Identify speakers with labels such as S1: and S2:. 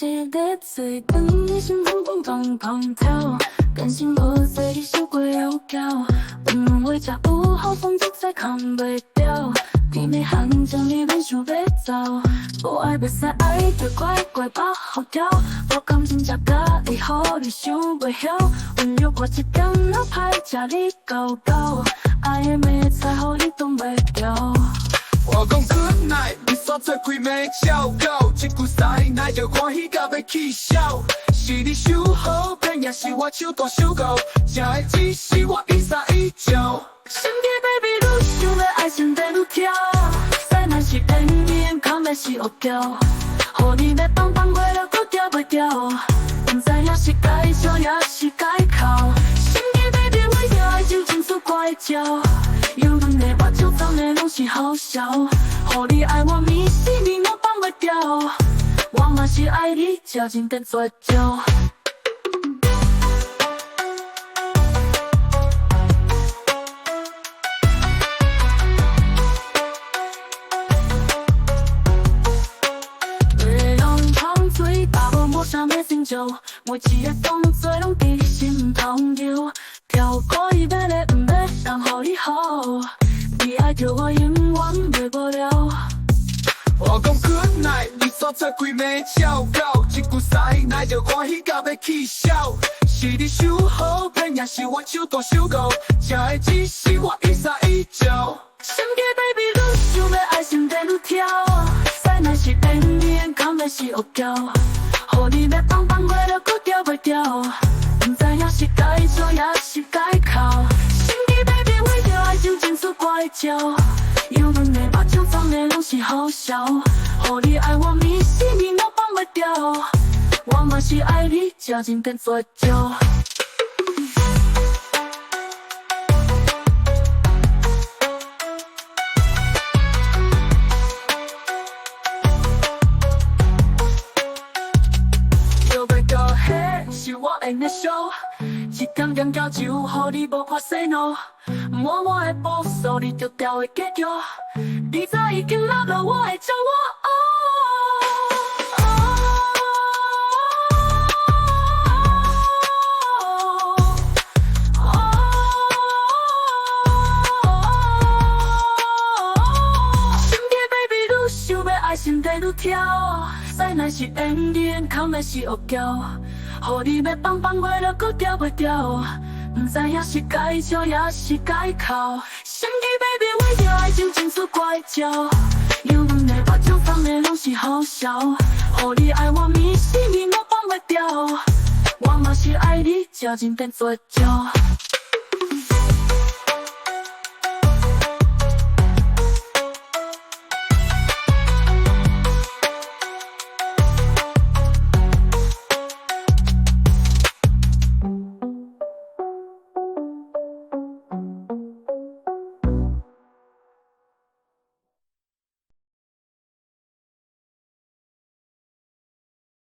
S1: 一日嘴等你心砰砰砰砰跳，甘心无在你受过了交，温暖话吃有好风就再扛袂掉，甜美含将你变想要走，无爱袂使爱就乖乖把好掉，我甘心吃甲你好你想袂晓，温柔过一点哪歹吃你狗狗，爱的美菜好你挡袂掉。
S2: 我讲 good night， 你煞做开暝照狗，这句西奈就欢喜到要起笑。是你手好骗，也是我手大手够，吃的只是我一三一九。
S1: 想起 baby， 愈想要爱心地愈跳，西奈是演员，空的是恶调，予你要放放过了，搁掉袂掉，不知影是该笑也是该哭。想起 baby， 为着爱情情绪怪叫。有阮的目睭藏的拢是好笑，予你爱我迷死你我放袂掉，我嘛是爱你吃尽的绝招。月亮香水打破无啥物成就，每一个动作拢伫心头游，跳过伊要的不要让予你好，你爱着我永远袂无聊。
S2: 我讲 good night， 你煞做开暝照狗，这句西奈就欢喜到要起笑。是你手好骗，也是我手大手够，吃的只是我一三一九。
S1: 想起 baby， 愈想要爱心地愈跳，西奈是演员，空的是恶调，予你要放放过了，搁掉袂掉，不知影是该笑也是该哭。想起 baby， 为着爱情情绪怪叫，有阮的目睭藏的拢是好笑，予你爱我迷死你我放袂掉，我嘛是爱你吃尽的绝招。是我用的手，一点点交就予你无法 say no， 默默的步数，你着调的结局，你早已经落了我的掌握。想起 baby， 愈想要爱心地愈跳，西奈是演员，空的是恶调。予你要放放过了，搁掉袂掉，不知影是该笑也是该哭。想起 baby， 为着爱情情绪怪叫，有阮的目睭藏的拢是好笑，予你爱我迷死你我放袂掉，我嘛是爱你吃尽的绝招。